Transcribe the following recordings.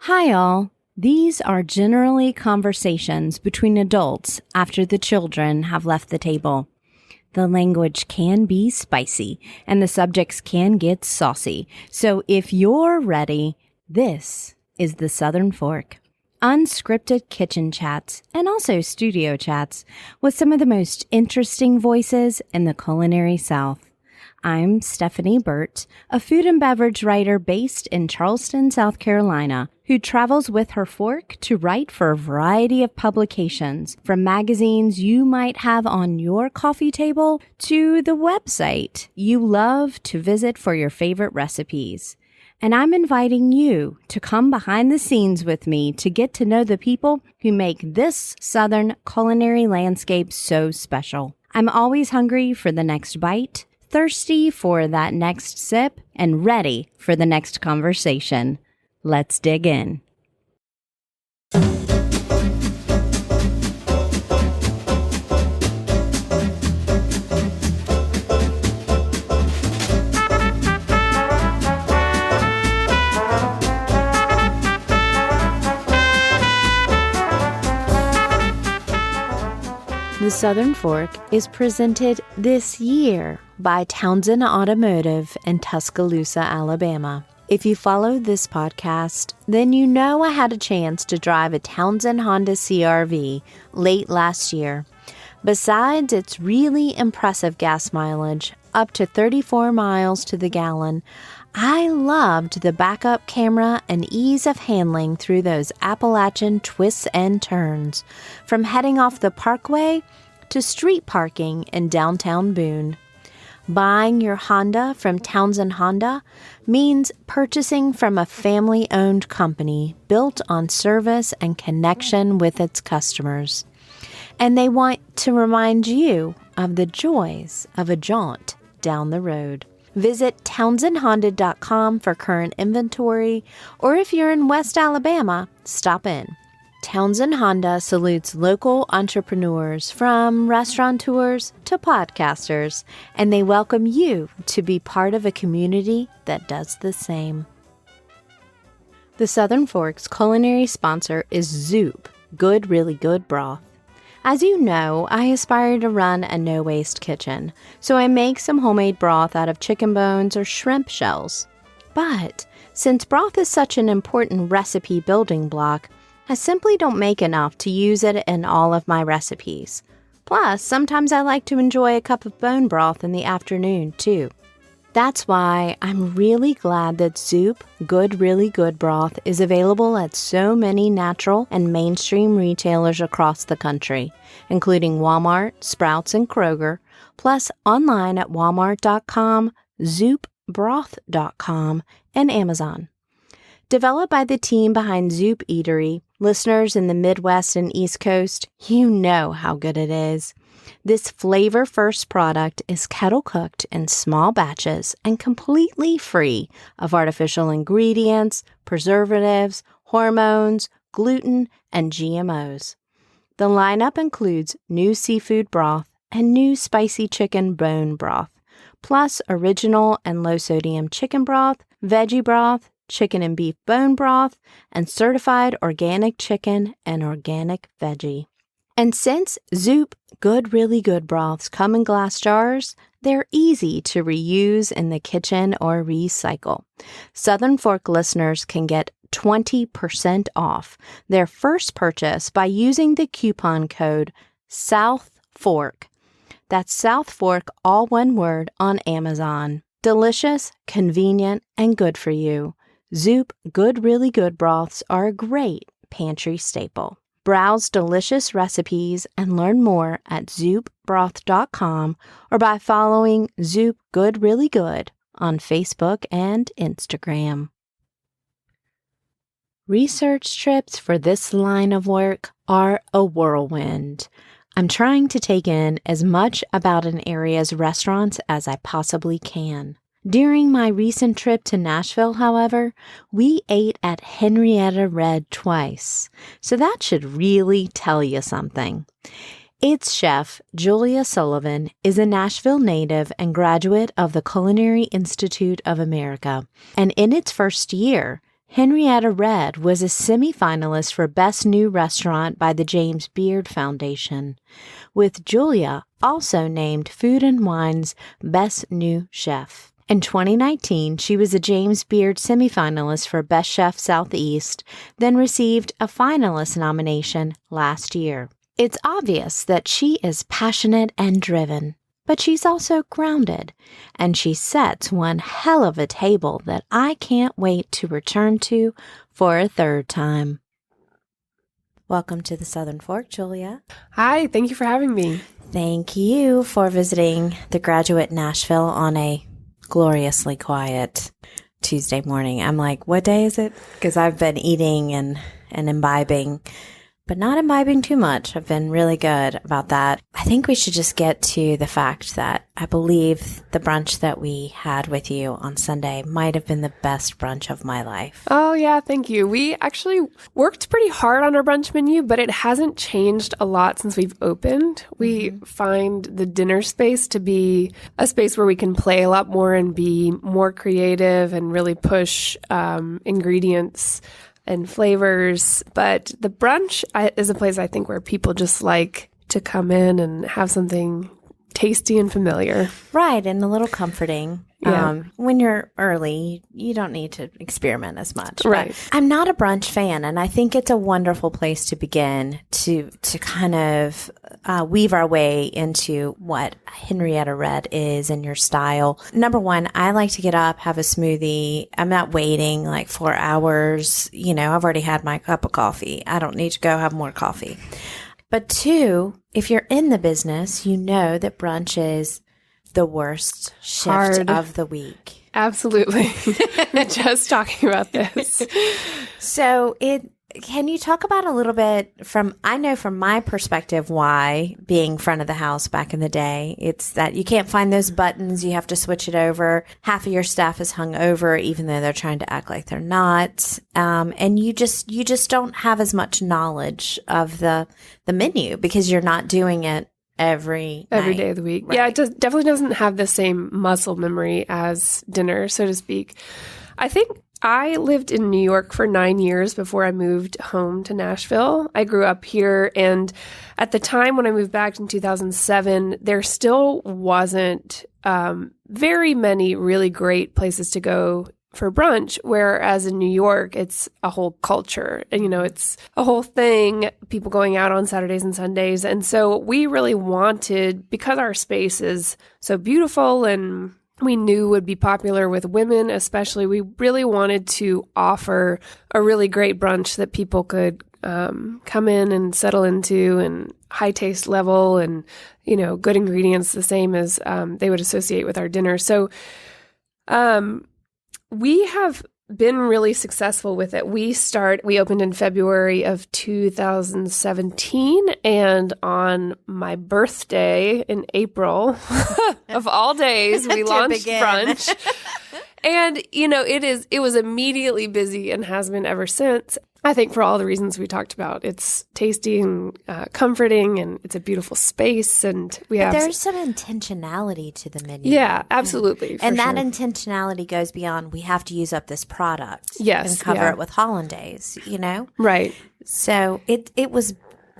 Hi all. These are generally conversations between adults after the children have left the table. The language can be spicy and the subjects can get saucy. So if you're ready, this is the Southern Fork. Unscripted kitchen chats and also studio chats with some of the most interesting voices in the culinary South. I'm Stephanie Burt, a food and beverage writer based in Charleston, South Carolina, who travels with her fork to write for a variety of publications, from magazines you might have on your coffee table to the website you love to visit for your favorite recipes. And I'm inviting you to come behind the scenes with me to get to know the people who make this Southern culinary landscape so special. I'm always hungry for the next bite, thirsty for that next sip, and ready for the next conversation. Let's dig in. The Southern Fork is presented this year by Townsend Automotive in Tuscaloosa, Alabama. If you follow this podcast, then you know I had a chance to drive a Townsend Honda CR-V late last year. Besides its really impressive gas mileage, up to 34 miles to the gallon, I loved the backup camera and ease of handling through those Appalachian twists and turns, from heading off the parkway to street parking in downtown Boone. Buying your Honda from Townsend Honda means purchasing from a family-owned company built on service and connection with its customers. And they want to remind you of the joys of a jaunt down the road. Visit townsendhonda.com for current inventory, or if you're in West Alabama, stop in. Townsend Honda salutes local entrepreneurs, from restaurateurs to podcasters, and they welcome you to be part of a community that does the same. The Southern Fork's culinary sponsor is Zoop, Good Really Good Broth. As you know, I aspire to run a no-waste kitchen, so I make some homemade broth out of chicken bones or shrimp shells. But since broth is such an important recipe building block, I simply don't make enough to use it in all of my recipes. Plus, sometimes I like to enjoy a cup of bone broth in the afternoon, too. That's why I'm really glad that Zoop Good Really Good Broth is available at so many natural and mainstream retailers across the country, including Walmart, Sprouts, and Kroger, plus online at walmart.com, zoopbroth.com, and Amazon. Developed by the team behind Zoop Eatery, listeners in the Midwest and East Coast, you know how good it is. This flavor-first product is kettle-cooked in small batches and completely free of artificial ingredients, preservatives, hormones, gluten, and GMOs. The lineup includes new seafood broth and new spicy chicken bone broth, plus original and low-sodium chicken broth, veggie broth, chicken and beef bone broth, and certified organic chicken and organic veggie. And since Zoop Good Really Good Broths come in glass jars, they're easy to reuse in the kitchen or recycle. Southern Fork listeners can get 20% off their first purchase by using the coupon code SOUTHFORK. That's South Fork, all one word, on Amazon. Delicious, convenient, and good for you. Zoop Good Really Good Broths are a great pantry staple. Browse delicious recipes and learn more at zoopbroth.com or by following Zoop Good Really Good on Facebook and Instagram. Research trips for this line of work are a whirlwind. I'm trying to take in as much about an area's restaurants as I possibly can. During my recent trip to Nashville, however, we ate at Henrietta Red twice, so that should really tell you something. Its chef, Julia Sullivan, is a Nashville native and graduate of the Culinary Institute of America, and in its first year, Henrietta Red was a semifinalist for Best New Restaurant by the James Beard Foundation, with Julia also named Food and Wine's Best New Chef. In 2019, she was a James Beard semifinalist for Best Chef Southeast, then received a finalist nomination last year. It's obvious that she is passionate and driven, but she's also grounded, and she sets one hell of a table that I can't wait to return to for a third time. Welcome to the Southern Fork, Julia. Hi, thank you for having me. Thank you for visiting the Graduate Nashville on a gloriously quiet Tuesday morning. I'm like, what day is it? Because I've been eating and imbibing, but not imbibing too much. I've been really good about that. I think we should just get to the fact that I believe the brunch that we had with you on Sunday might have been the best brunch of my life. Oh, yeah, thank you. We actually worked pretty hard on our brunch menu, but it hasn't changed a lot since we've opened. We find the dinner space to be a space where we can play a lot more and be more creative and really push ingredients and flavors. But the brunch is a place I think where people just like to come in and have something tasty and familiar. Right, and a little comforting. Yeah. When you're early, you don't need to experiment as much. Right. But I'm not a brunch fan, and I think it's a wonderful place to begin to kind of weave our way into what Henrietta Red is and your style. Number one, I like to get up, have a smoothie. I'm not waiting like 4 hours. You know, I've already had my cup of coffee. I don't need to go have more coffee. But two, if you're in the business, you know that brunch is the worst shift of the week. Absolutely. Just talking about this. So can you talk about a little bit I know from my perspective why being front of the house back in the day, it's that you can't find those buttons, you have to switch it over. Half of your staff is hung over even though they're trying to act like they're not. And you just don't have as much knowledge of the menu because you're not doing it every day of the week. Right. Yeah, it definitely doesn't have the same muscle memory as dinner, so to speak. I think I lived in New York for 9 years before I moved home to Nashville. I grew up here, and at the time when I moved back in 2007, there still wasn't very many really great places to go for brunch, whereas in New York, it's a whole culture. And, you know, it's a whole thing, people going out on Saturdays and Sundays. And so we really wanted, because our space is so beautiful and we knew would be popular with women, especially, we really wanted to offer a really great brunch that people could come in and settle into, and high taste level and, you know, good ingredients, the same as they would associate with our dinner. So we have been really successful with it. We opened in February of 2017, and on my birthday in April, of all days, we launched brunch. And, you know, it was immediately busy and has been ever since. I think for all the reasons we talked about. It's tasty and comforting, and it's a beautiful space, and there's some intentionality to the menu. Yeah, absolutely. And that intentionality goes beyond, we have to use up this product and cover it with hollandaise, you know? Right. So it was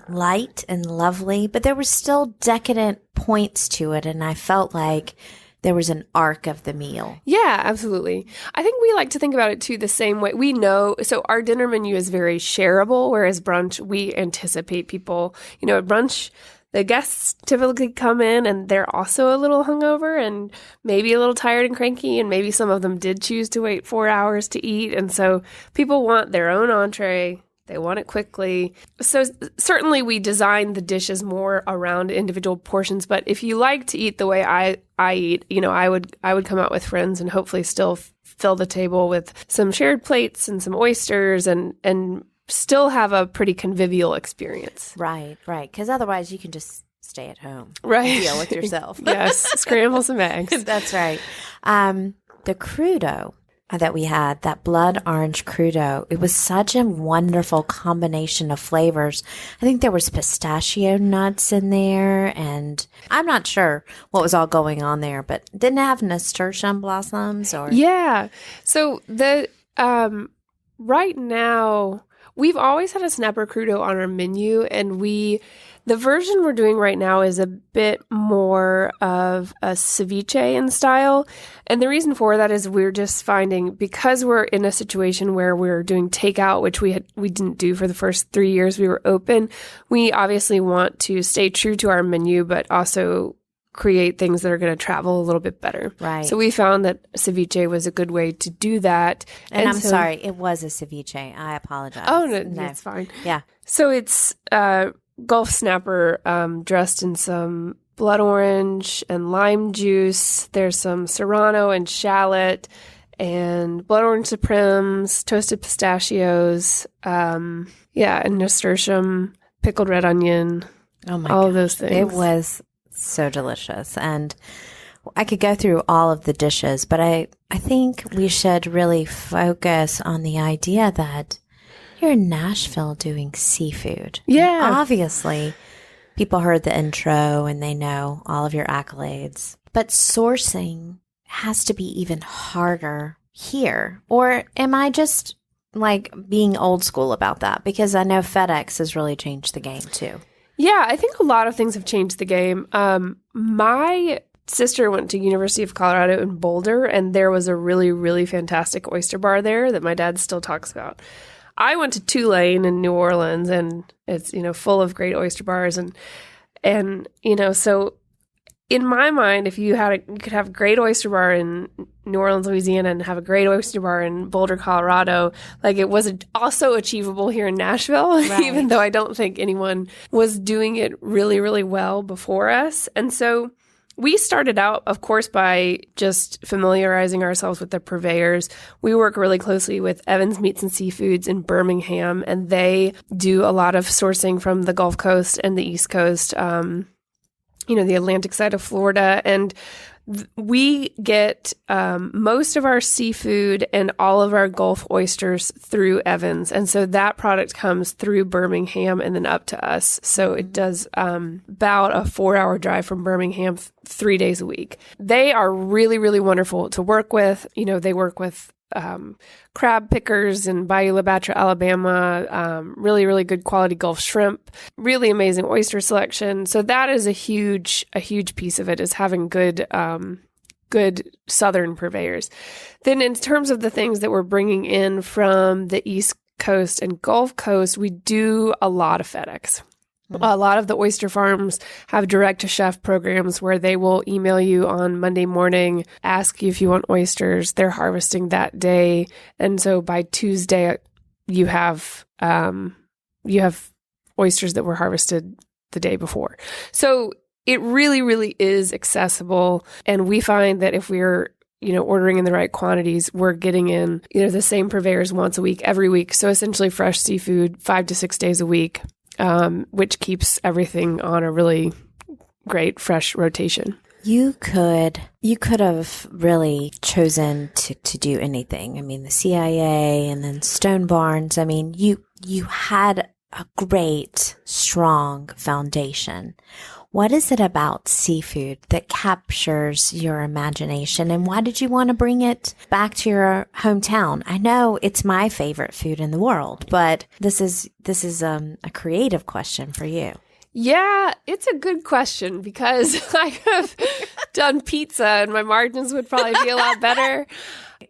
light and lovely, but there were still decadent points to it, and I felt like there was an arc of the meal. Yeah, absolutely. I think we like to think about it too the same way. We know, so our dinner menu is very shareable, whereas brunch, we anticipate people, you know, at brunch, the guests typically come in and they're also a little hungover and maybe a little tired and cranky, and maybe some of them did choose to wait 4 hours to eat. And so people want their own entree. They want it quickly. So certainly we design the dishes more around individual portions. But if you like to eat the way I eat, you know, I would come out with friends and hopefully still fill the table with some shared plates and some oysters and still have a pretty convivial experience. Right. Because otherwise you can just stay at home. Right. And deal with yourself. Yes. Scramble some eggs. That's right. The crudo that we had, that blood orange crudo, it was such a wonderful combination of flavors. I think there was pistachio nuts in there, and I'm not sure what was all going on there, but didn't it have nasturtium blossoms or? Yeah. So Right now, we've always had a snapper crudo on our menu, and the version we're doing right now is a bit more of a ceviche in style. And the reason for that is we're just finding, because we're in a situation where we're doing takeout, which we didn't do for the first 3 years we were open, we obviously want to stay true to our menu, but also create things that are going to travel a little bit better. Right. So we found that ceviche was a good way to do that. And I'm sorry, it was a ceviche. I apologize. Oh, no, it's fine. Yeah. So it's Gulf snapper dressed in some blood orange and lime juice. There's some serrano and shallot and blood orange supremes, toasted pistachios, and nasturtium, pickled red onion. Oh my all of those things. It was so delicious. And I could go through all of the dishes, but I think we should really focus on the idea that you're in Nashville doing seafood. Yeah. Obviously, people heard the intro and they know all of your accolades. But sourcing has to be even harder here. Or am I just like being old school about that? Because I know FedEx has really changed the game too. Yeah, I think a lot of things have changed the game. My sister went to University of Colorado in Boulder, and there was a really, really fantastic oyster bar there that my dad still talks about. I went to Tulane in New Orleans, and it's, full of great oyster bars. And so in my mind, if you could have a great oyster bar in New Orleans, Louisiana, and have a great oyster bar in Boulder, Colorado, like it was also achievable here in Nashville, right. Even though I don't think anyone was doing it really, really well before us. And so we started out, of course, by just familiarizing ourselves with the purveyors. We work really closely with Evans Meats and Seafoods in Birmingham, and they do a lot of sourcing from the Gulf Coast and the East Coast, the Atlantic side of Florida. And we get most of our seafood and all of our Gulf oysters through Evans. And so that product comes through Birmingham and then up to us. So it does about a 4-hour drive from Birmingham 3 days a week. They are really, really wonderful to work with. They work with crab pickers in Bayou La Batre, Alabama, really, really good quality Gulf shrimp, really amazing oyster selection. So that is a huge piece of it, is having good Southern purveyors. Then in terms of the things that we're bringing in from the East Coast and Gulf Coast, we do a lot of FedEx. A lot of the oyster farms have direct-to-chef programs where they will email you on Monday morning, ask you if you want oysters. They're harvesting that day. And so by Tuesday, you have oysters that were harvested the day before. So it really, really is accessible. And we find that if we're ordering in the right quantities, we're getting in, the same purveyors once a week, every week. So essentially fresh seafood 5 to 6 days a week. Which keeps everything on a really great, fresh rotation. You could have really chosen to do anything. I mean, the CIA and then Stone Barns. I mean, you had a great, strong foundation. What is it about seafood that captures your imagination, and why did you want to bring it back to your hometown? I know it's my favorite food in the world, but this is a creative question for you. Yeah, it's a good question because I could have done pizza and my margins would probably be a lot better.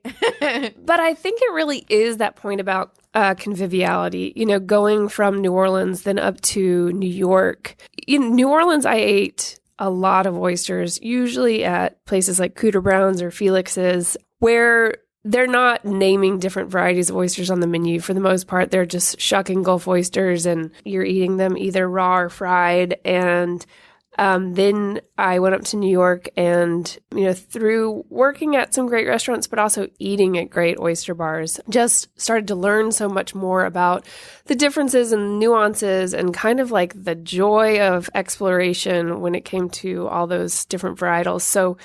But I think it really is that point about conviviality, going from New Orleans then up to New York. In New Orleans, I ate a lot of oysters, usually at places like Cooter Brown's or Felix's, where they're not naming different varieties of oysters on the menu. For the most part, they're just shucking Gulf oysters and you're eating them either raw or fried. And then I went up to New York and, through working at some great restaurants, but also eating at great oyster bars, just started to learn so much more about the differences and nuances and kind of like the joy of exploration when it came to all those different varietals. So,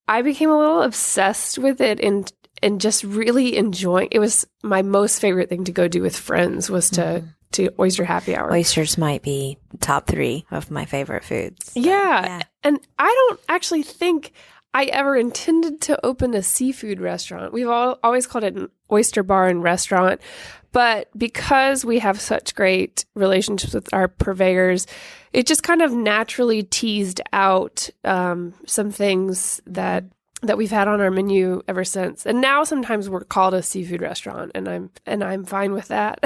I became a little obsessed with it and just really enjoying. It was my most favorite thing to go do with friends was to oyster happy hour. Oysters might be top 3 of my favorite foods. Yeah. And I don't actually think I ever intended to open a seafood restaurant. We've always called it an oyster bar and restaurant. But because we have such great relationships with our purveyors, it just kind of naturally teased out some things that we've had on our menu ever since. And now sometimes we're called a seafood restaurant, and I'm fine with that.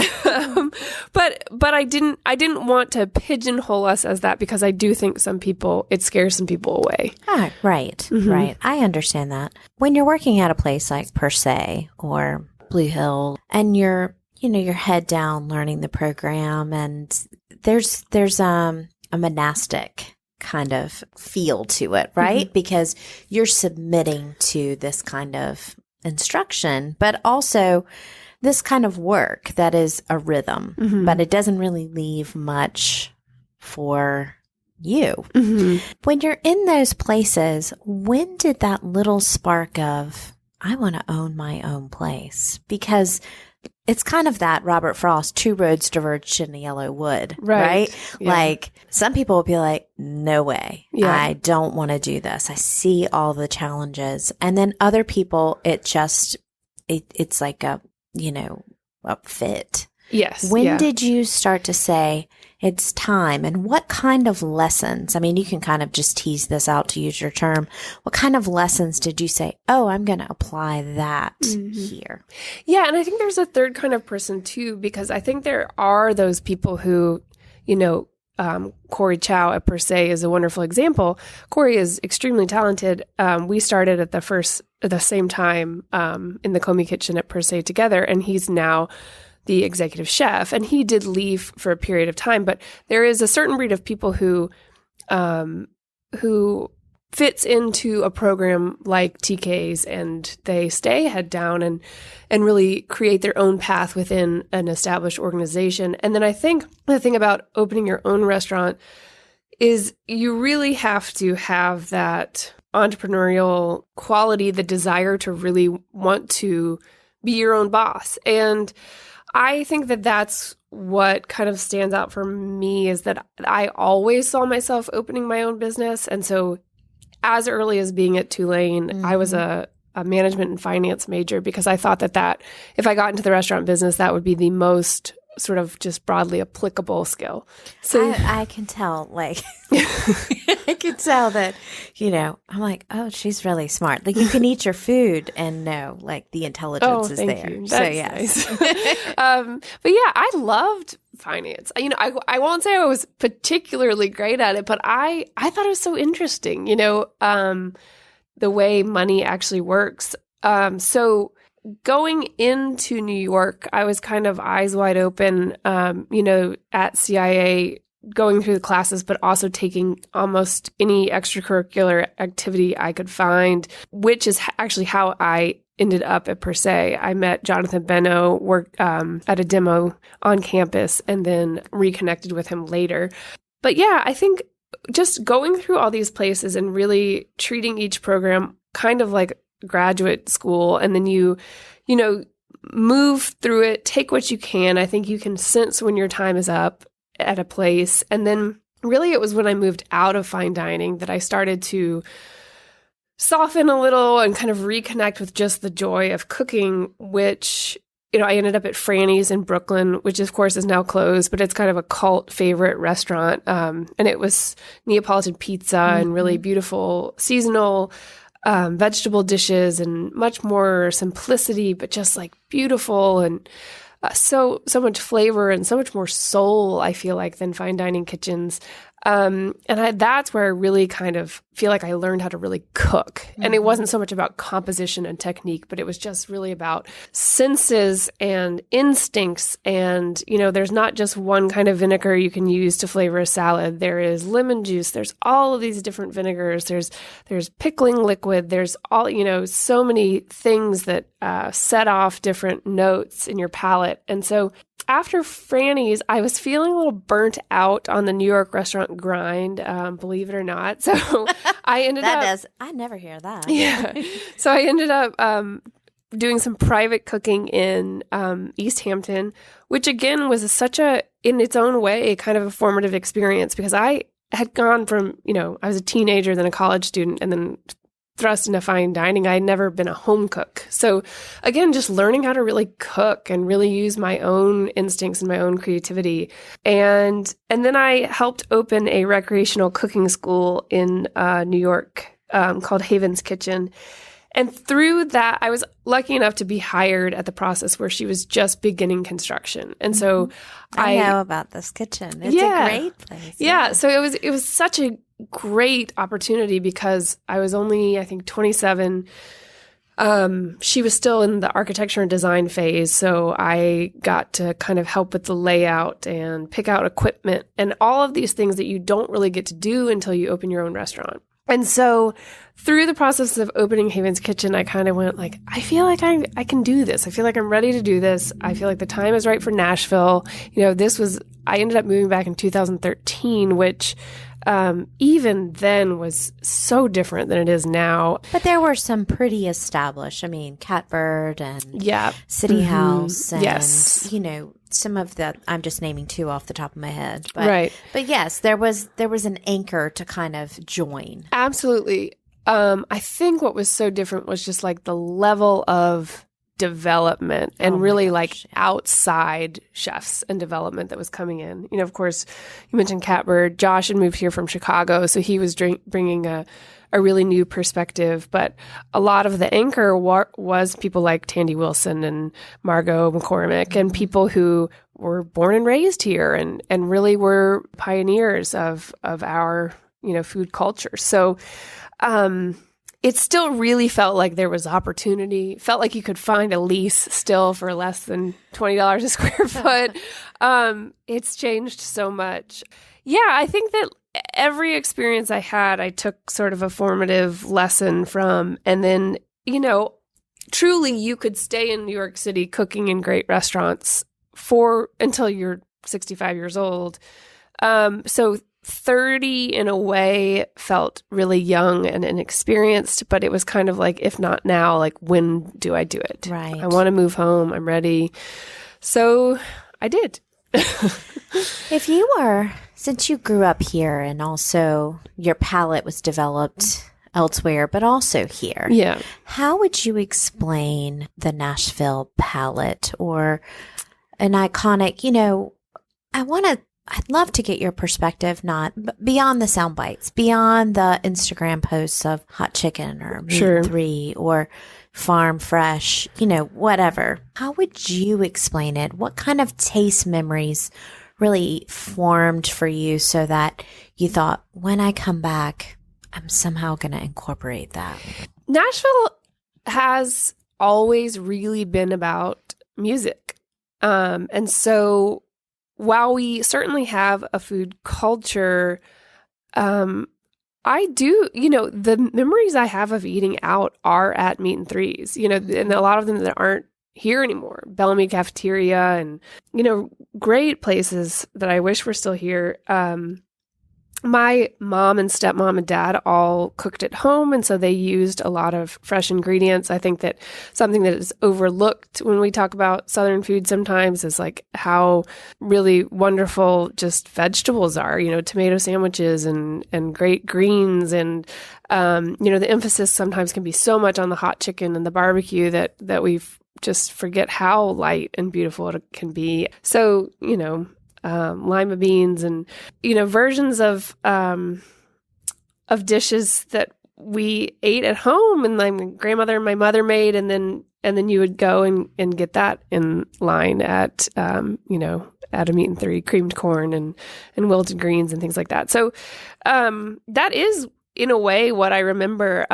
But I didn't want to pigeonhole us as that, because I do think it scares some people away. Ah, right. Right. I understand that. When you're working at a place like Per Se or Blue Hill, and you're head down learning the program, and there's a monastic kind of feel to it, right? Because you're submitting to this kind of instruction, but also this kind of work that is a rhythm, but it doesn't really leave much for you. When you're in those places, when did that little spark of, I want to own my own place? Because it's kind of that Robert Frost, two roads diverged in a yellow wood, right? Yeah. Like, some people will be like, no way. Yeah. I don't want to do this. I see all the challenges. And then other people, it's like a fit. Yes. When did you start to say it's time? And what kind of lessons? I mean, you can kind of just tease this out, to use your term. What kind of lessons did you say, oh, I'm going to apply that here? Yeah. And I think there's a third kind of person too, because I think there are those people who, Corey Chow at Per Se is a wonderful example. Corey is extremely talented. We started at the same time in the Comey Kitchen at Per Se together, and he's now the executive chef, and he did leave for a period of time. But there is a certain breed of people who fits into a program like TK's, and they stay head down and really create their own path within an established organization. And then I think the thing about opening your own restaurant is you really have to have that entrepreneurial quality, the desire to really want to be your own boss. And I think that that's what kind of stands out for me, is that I always saw myself opening my own business. And so as early as being at Tulane, I was a management and finance major, because I thought that if I got into the restaurant business, that would be the most sort of just broadly applicable skill. So I can tell, like, I can tell that, I'm like, oh, she's really smart. Like, you can eat your food and know, like, the intelligence is there. You. So, yes. Nice. But yeah, I loved finance. I won't say I was particularly great at it, but I thought it was so interesting, the way money actually works. So going into New York, I was kind of eyes wide open, at CIA, going through the classes, but also taking almost any extracurricular activity I could find, which is actually how I ended up at Per Se. I met Jonathan Benno, worked at a demo on campus, and then reconnected with him later. But yeah, I think just going through all these places and really treating each program kind of like graduate school, and then you move through it, take what you can. I think you can sense when your time is up at a place. And then really it was when I moved out of fine dining that I started to soften a little and kind of reconnect with just the joy of cooking, which, I ended up at Franny's in Brooklyn, which of course is now closed, but it's kind of a cult favorite restaurant. And it was Neapolitan pizza and really beautiful seasonal vegetable dishes, and much more simplicity, but just like beautiful, and so much flavor and so much more soul, I feel like, than fine dining kitchens. And that's where I really kind of feel like I learned how to really cook. And it wasn't so much about composition and technique, but it was just really about senses and instincts. And, there's not just one kind of vinegar you can use to flavor a salad. There is lemon juice. There's all of these different vinegars. There's pickling liquid. There's all, so many things that set off different notes in your palate. And so after Franny's, I was feeling a little burnt out on the New York restaurant grind, believe it or not. So I ended up... I never hear that. Yeah. So I ended up doing some private cooking in East Hampton, which again was in its own way, kind of a formative experience, because I had gone from, I was a teenager, then a college student, and then thrust into fine dining. I had never been a home cook. So again, just learning how to really cook and really use my own instincts and my own creativity. And then I helped open a recreational cooking school in New York called Haven's Kitchen. And through that, I was lucky enough to be hired at the process where she was just beginning construction. And so I know about this kitchen. It's a great place. Yeah. So it was such a great opportunity because I was only, I think, 27. She was still in the architecture and design phase. So I got to kind of help with the layout and pick out equipment and all of these things that you don't really get to do until you open your own restaurant. And so through the process of opening Haven's Kitchen, I kind of went like, I feel like I can do this. I feel like I'm ready to do this. I feel like the time is right for Nashville. I ended up moving back in 2013, which even then was so different than it is now. But there were some pretty established, Catbird and City House and, some of the, I'm just naming two off the top of my head. But, right. But yes, there was an anchor to kind of join. Absolutely. I think what was so different was just like the level of development and outside chefs and development that was coming in. Of course, you mentioned Catbird. Josh had moved here from Chicago, so he was bringing a really new perspective. But a lot of the anchor was people like Tandy Wilson and Margot McCormick and people who were born and raised here and really were pioneers of our food culture. So it still really felt like there was opportunity. Felt like you could find a lease still for less than $20 a square foot. It's changed so much. Yeah, I think that every experience I had, I took sort of a formative lesson from. And then, truly you could stay in New York City cooking in great restaurants until you're 65 years old. So 30 in a way felt really young and inexperienced, but it was kind of like, if not now, like, when do I do it? Right. I want to move home. I'm ready. So I did. Since you grew up here and also your palate was developed elsewhere, but also here. Yeah. How would you explain the Nashville palate or an iconic, I'd love to get your perspective, not beyond the sound bites, beyond the Instagram posts of hot chicken or meat 3 or farm fresh, whatever. How would you explain it? What kind of taste memories really formed for you so that you thought, when I come back, I'm somehow going to incorporate that? Nashville has always really been about music. And so while we certainly have a food culture, I do, the memories I have of eating out are at Meat and Threes, and a lot of them that aren't here anymore. Bellamy Cafeteria and, great places that I wish were still here. My mom and stepmom and dad all cooked at home, and so they used a lot of fresh ingredients. I think that something that is overlooked when we talk about Southern food sometimes is like how really wonderful just vegetables are, tomato sandwiches and great greens. And, the emphasis sometimes can be so much on the hot chicken and the barbecue that we just forget how light and beautiful it can be. So, lima beans and versions of dishes that we ate at home and my grandmother and my mother made, and then you would go and get that in line at at a Meat and Three, creamed corn and wilted greens and things like that. So that is in a way what I remember.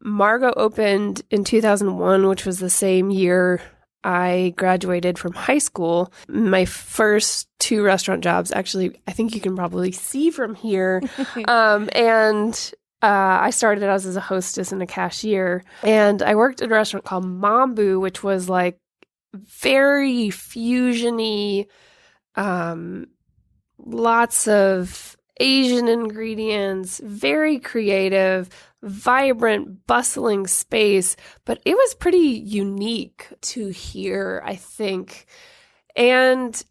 Margot opened in 2001, which was the same year I graduated from high school. My first 2 restaurant jobs, actually, I think you can probably see from here. I started out as a hostess and a cashier. And I worked at a restaurant called Mambu, which was like very fusion-y, lots of Asian ingredients, very creative, vibrant, bustling space, but it was pretty unique to here, I think. And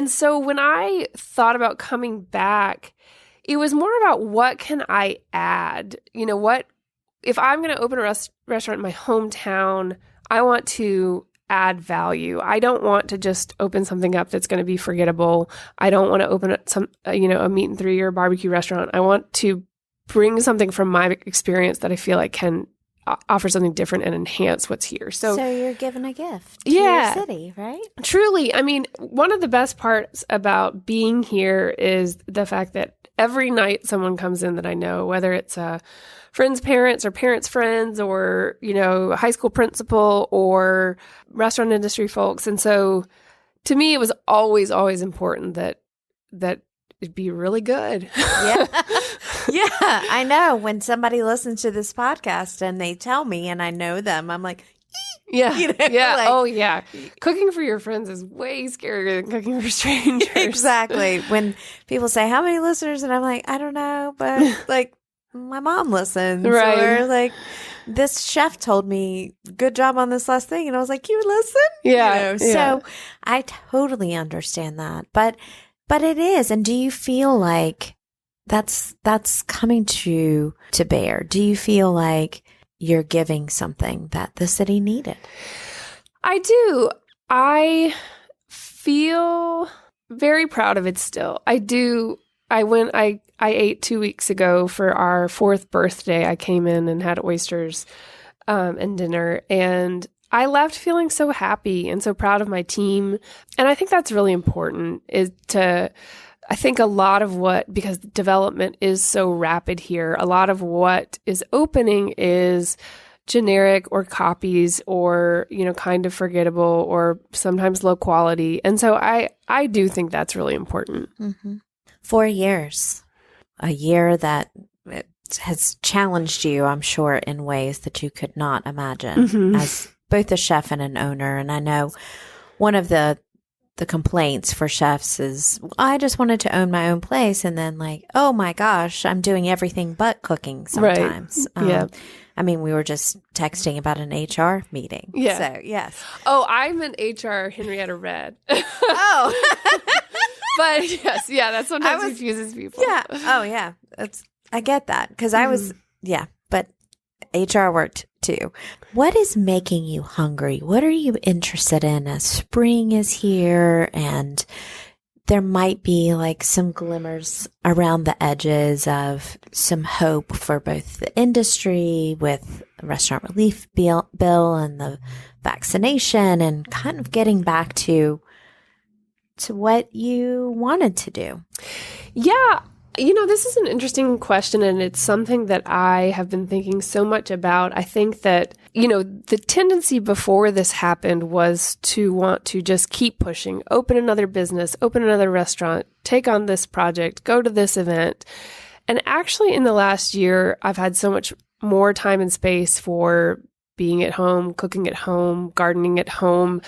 so when I thought about coming back, it was more about what can I add? What if I'm going to open a restaurant in my hometown, I want to add value. I don't want to just open something up that's going to be forgettable. I don't want to open up a meat and three or barbecue restaurant. I want to bring something from my experience that I feel like can offer something different and enhance what's here. So you're giving a gift to your city, right? Truly. I mean, one of the best parts about being here is the fact that every night someone comes in that I know, whether it's a friend's parents or parents' friends or, high school principal or restaurant industry folks. And so to me, it was always, always important that it'd be really good. Yeah. Yeah, I know. When somebody listens to this podcast and they tell me and I know them, I'm like, yeah. Yeah. Cooking for your friends is way scarier than cooking for strangers. Exactly. When people say, how many listeners? And I'm like, I don't know, but my mom listens. Right. Or this chef told me, good job on this last thing. And I was like, you listen? Yeah. So I totally understand that. But it is. And do you feel like that's coming to bear? Do you feel like you're giving something that the city needed? I do. I feel very proud of it still. I do. I ate 2 weeks ago for our 4th birthday. I came in and had oysters and dinner, and I left feeling so happy and so proud of my team. And I think that's really important, I think a lot of because development is so rapid here, a lot of what is opening is generic or copies or, kind of forgettable or sometimes low quality. And so I do think that's really important. Mm-hmm. 4 years, a year that has challenged you, I'm sure, in ways that you could not imagine as both a chef and an owner. And I know one of the complaints for chefs is, I just wanted to own my own place. And then oh my gosh, I'm doing everything but cooking sometimes. Right. I mean, we were just texting about an HR meeting. Yeah. So, yes. Oh, I'm an HR Henrietta Red. Oh. But yes, that sometimes confuses people. Yeah. Oh, yeah. I get that because I was, but HR worked too. What is making you hungry? What are you interested in as spring is here and there might be some glimmers around the edges of some hope for both the industry with the restaurant relief bill and the vaccination and kind of getting back to what you wanted to do? Yeah. This is an interesting question, and it's something that I have been thinking so much about. I think that, the tendency before this happened was to want to just keep pushing, open another business, open another restaurant, take on this project, go to this event. And actually, in the last year, I've had so much more time and space for being at home, cooking at home, gardening at home.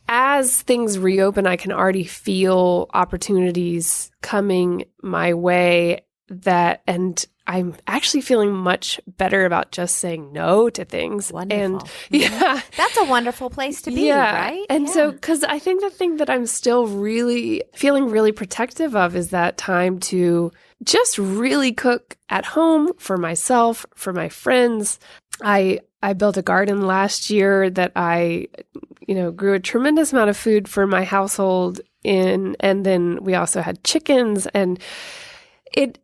As things reopen, I can already feel opportunities coming my way and I'm actually feeling much better about just saying no to things. Wonderful. And that's a wonderful place to be, right? And so, because I think the thing that I'm still really feeling really protective of is that time to just really cook at home for myself, for my friends. I built a garden last year that I grew a tremendous amount of food for my household in, and then we also had chickens, and it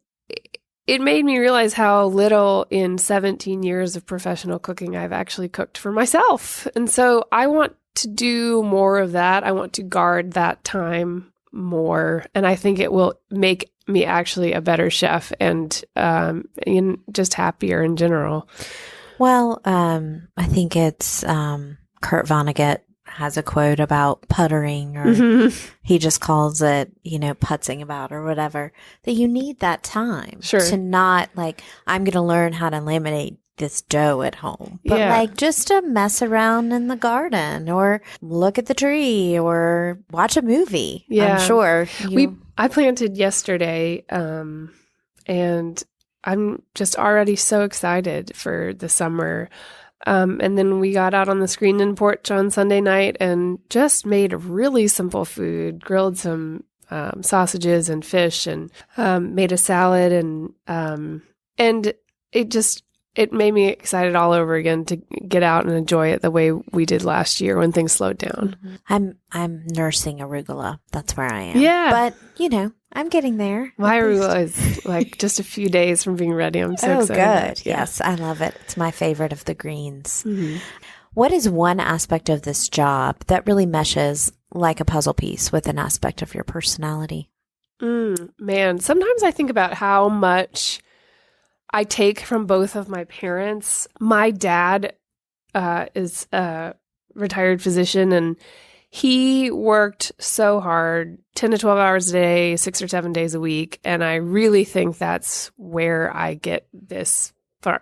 made me realize how little in 17 years of professional cooking I've actually cooked for myself. And so I want to do more of that. I want to guard that time more, and I think it will make me actually a better chef and just happier in general. Well, I think it's Kurt Vonnegut has a quote about puttering, or he just calls it, putzing about or whatever, that you need that time to not I'm going to learn how to laminate this dough at home, but just to mess around in the garden or look at the tree or watch a movie. Yeah. I'm sure. I planted yesterday, and I'm just already so excited for the summer. And then we got out on the screened-in porch on Sunday night and just made really simple food, grilled some sausages and fish, and made a salad, and it just, it made me excited all over again to get out and enjoy it the way we did last year when things slowed down. I'm nursing arugula. That's where I am. Yeah. But, I'm getting there. My arugula is like just a few days from being ready. I'm so excited. Good. Yeah. Yes, I love it. It's my favorite of the greens. Mm-hmm. What is one aspect of this job that really meshes like a puzzle piece with an aspect of your personality? Man, sometimes I think about how much I take from both of my parents. My dad is a retired physician, and he worked so hard, 10 to 12 hours a day, 6 or 7 days a week. And I really think that's where I get this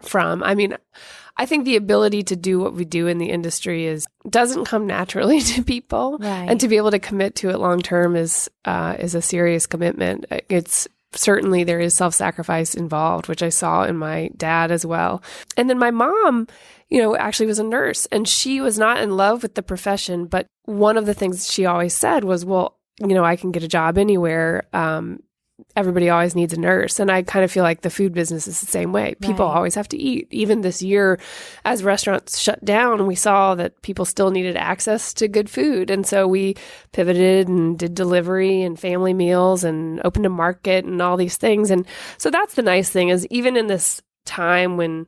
from. I mean, I think the ability to do what we do in the industry doesn't come naturally to people. Right. And to be able to commit to it long term is a serious commitment. It's certainly there is self-sacrifice involved, which I saw in my dad as well. And then my mom, actually was a nurse, and she was not in love with the profession. But one of the things she always said was, well, I can get a job anywhere. Everybody always needs a nurse. And I kind of feel like the food business is the same way. People always have to eat. Even this year, as restaurants shut down, we saw that people still needed access to good food. And so we pivoted and did delivery and family meals and opened a market and all these things. And so that's the nice thing, is even in this time when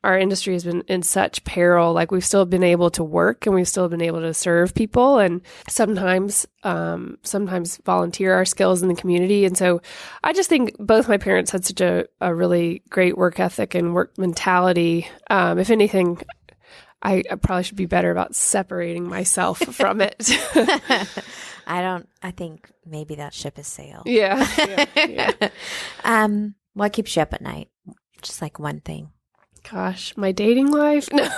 our industry has been in such peril, like we've still been able to work and we've still been able to serve people, and sometimes volunteer our skills in the community. And so I just think both my parents had such a really great work ethic and work mentality. If anything, I probably should be better about separating myself from it. I think maybe that ship has sailed. Yeah. What keeps you up at night? Just like one thing. Gosh, my dating life? No,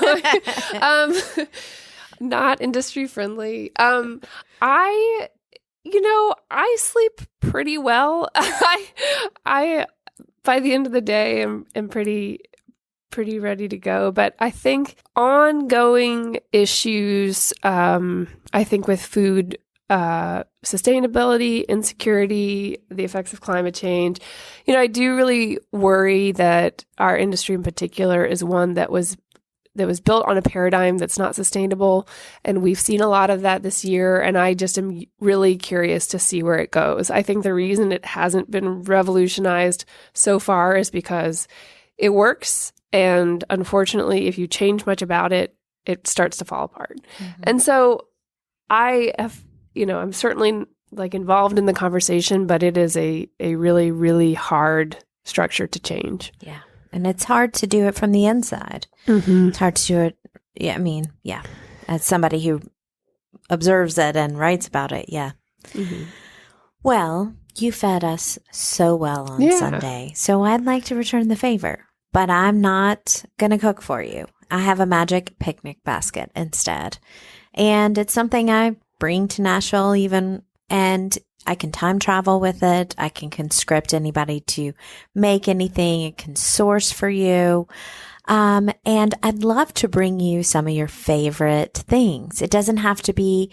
not industry friendly. I sleep pretty well. I by the end of the day am pretty ready to go. But I think ongoing issues, I think with food, sustainability, insecurity, the effects of climate change. I do really worry that our industry in particular is one that was built on a paradigm that's not sustainable. And we've seen a lot of that this year. And I just am really curious to see where it goes. I think the reason it hasn't been revolutionized so far is because it works. And unfortunately, if you change much about it, it starts to fall apart. Mm-hmm. And so I'm certainly involved in the conversation, but it is a really, really hard structure to change. Yeah. And it's hard to do it from the inside. Mm-hmm. It's hard to do it. Yeah. As somebody who observes it and writes about it. Yeah. Mm-hmm. Well, you fed us so well on Sunday. So I'd like to return the favor, but I'm not going to cook for you. I have a magic picnic basket instead. And it's something I bring to Nashville and I can time travel with it. I can conscript anybody to make anything. It can source for you. And I'd love to bring you some of your favorite things. It doesn't have to be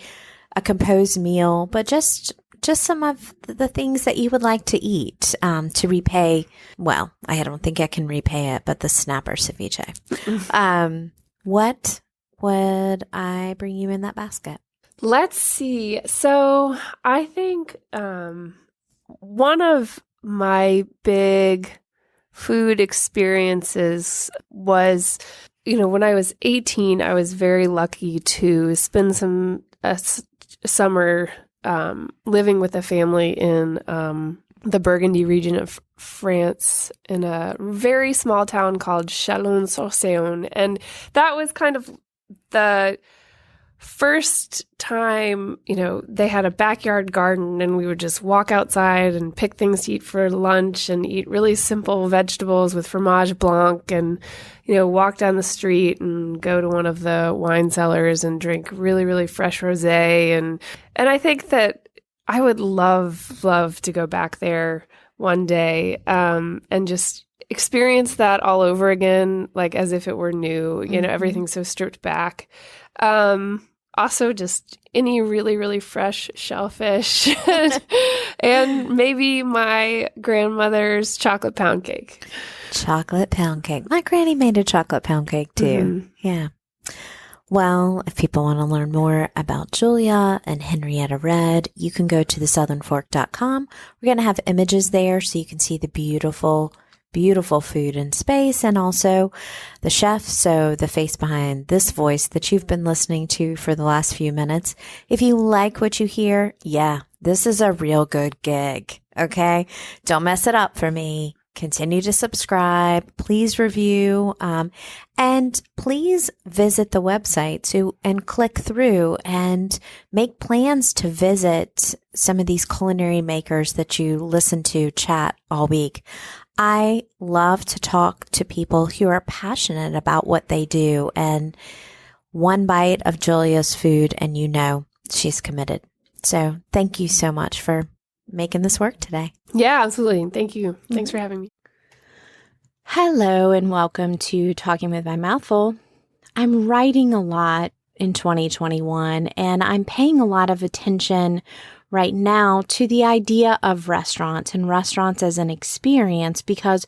a composed meal, but just some of the things that you would like to eat, to repay. Well, I don't think I can repay it, but the snapper ceviche. What would I bring you in that basket? Let's see. So I think one of my big food experiences was, when I was 18, I was very lucky to spend some summer living with a family in the Burgundy region of France in a very small town called Chalon-sur-Saône. And that was kind of the first time, they had a backyard garden and we would just walk outside and pick things to eat for lunch and eat really simple vegetables with fromage blanc and, walk down the street and go to one of the wine cellars and drink really, really fresh rosé. And I think that I would love to go back there one day, and just experience that all over again, like as if it were new, everything's so stripped back. also just any really, really fresh shellfish and maybe my grandmother's chocolate pound cake. Chocolate pound cake. My granny made a chocolate pound cake too. Yeah. Well, if people want to learn more about Julia and Henrietta Red, you can go to thesouthernfork.com. We're going to have images there so you can see the beautiful food in space, and also the chef, so the face behind this voice that you've been listening to for the last few minutes. If you like what you hear, yeah, this is a real good gig, okay? Don't mess it up for me. Continue to subscribe, please review, and please visit the website and click through and make plans to visit some of these culinary makers that you listen to chat all week. I love to talk to people who are passionate about what they do, and one bite of Julia's food and you know she's committed. So thank you so much for making this work today. Yeah, absolutely. Thank you. Thanks for having me. Hello and welcome to Talking with My Mouthful. I'm writing a lot in 2021 and I'm paying a lot of attention right now to the idea of restaurants and restaurants as an experience, because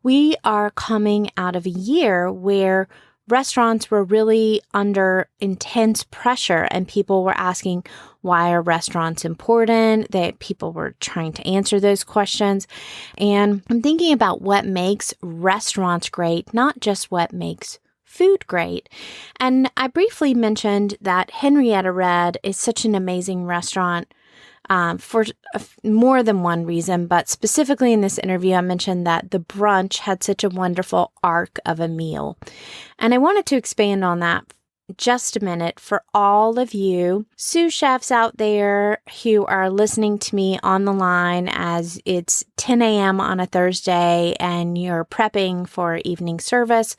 we are coming out of a year where restaurants were really under intense pressure and people were asking, why are restaurants important? That people were trying to answer those questions. And I'm thinking about what makes restaurants great, not just what makes food great. And I briefly mentioned that Henrietta Red is such an amazing restaurant for more than one reason, but specifically in this interview, I mentioned that the brunch had such a wonderful arc of a meal. And I wanted to expand on that just a minute for all of you sous chefs out there who are listening to me on the line as it's 10 a.m. on a Thursday and you're prepping for evening service,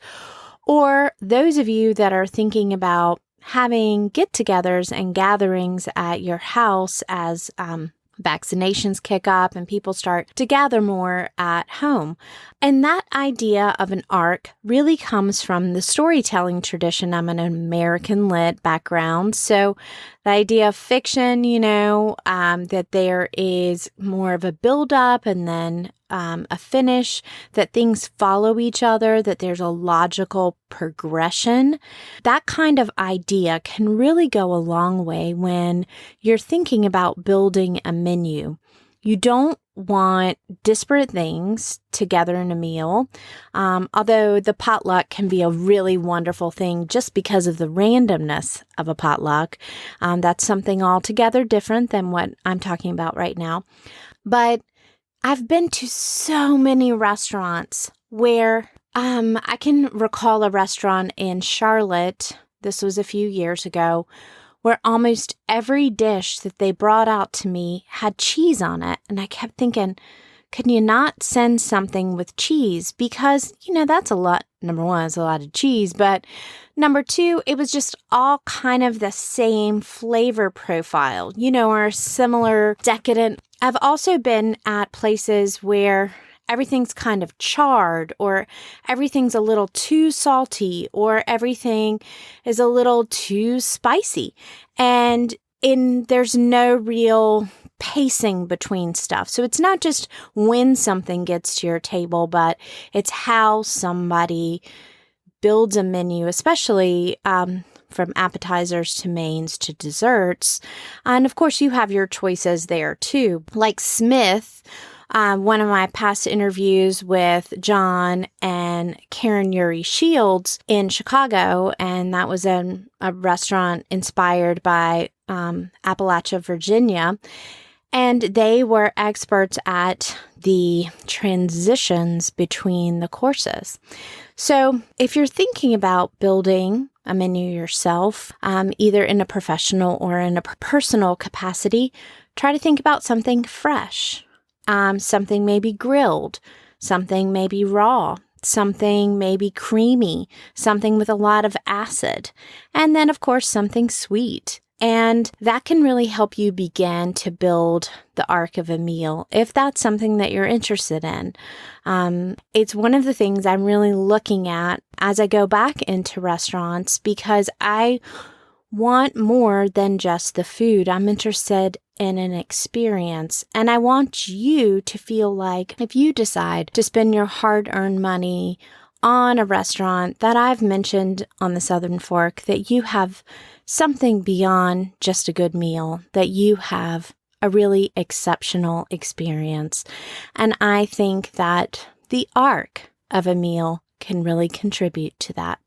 or those of you that are thinking about having get-togethers and gatherings at your house as vaccinations kick up and people start to gather more at home. And that idea of an arc really comes from the storytelling tradition. I'm an American lit background, so the idea of fiction, that there is more of a build-up and then a finish, that things follow each other, that there's a logical progression. That kind of idea can really go a long way when you're thinking about building a menu. You don't want disparate things together in a meal, although the potluck can be a really wonderful thing just because of the randomness of a potluck. That's something altogether different than what I'm talking about right now. But I've been to so many restaurants where I can recall a restaurant in Charlotte, this was a few years ago, where almost every dish that they brought out to me had cheese on it. And I kept thinking, can you not send something with cheese? Because, that's a lot. Number one, it's a lot of cheese. But number two, it was just all kind of the same flavor profile, or similar decadent. I've also been at places where everything's kind of charred, or everything's a little too salty, or everything is a little too spicy. And there's no real pacing between stuff. So it's not just when something gets to your table, but it's how somebody builds a menu, especially from appetizers to mains to desserts. And of course, you have your choices there too. Like Smith, one of my past interviews with John and Karen Uri Shields in Chicago, and that was a restaurant inspired by Appalachia, Virginia. And they were experts at the transitions between the courses. So if you're thinking about building a menu yourself, either in a professional or in a personal capacity, try to think about something fresh, something maybe grilled, something maybe raw, something maybe creamy, something with a lot of acid, and then, of course, something sweet. And that can really help you begin to build the arc of a meal if that's something that you're interested in. It's one of the things I'm really looking at as I go back into restaurants, because I want more than just the food. I'm interested in an experience. And I want you to feel like if you decide to spend your hard-earned money on a restaurant that I've mentioned on the Southern Fork, that you have something beyond just a good meal, that you have a really exceptional experience. And I think that the arc of a meal can really contribute to that.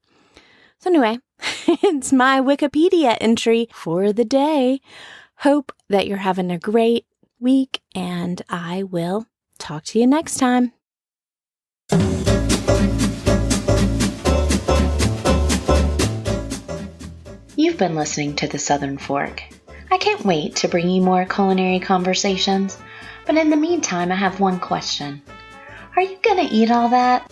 So anyway, it's my Wikipedia entry for the day. Hope that you're having a great week, and I will talk to you next time. You've been listening to The Southern Fork. I can't wait to bring you more culinary conversations, but in the meantime, I have one question. Are you going to eat all that?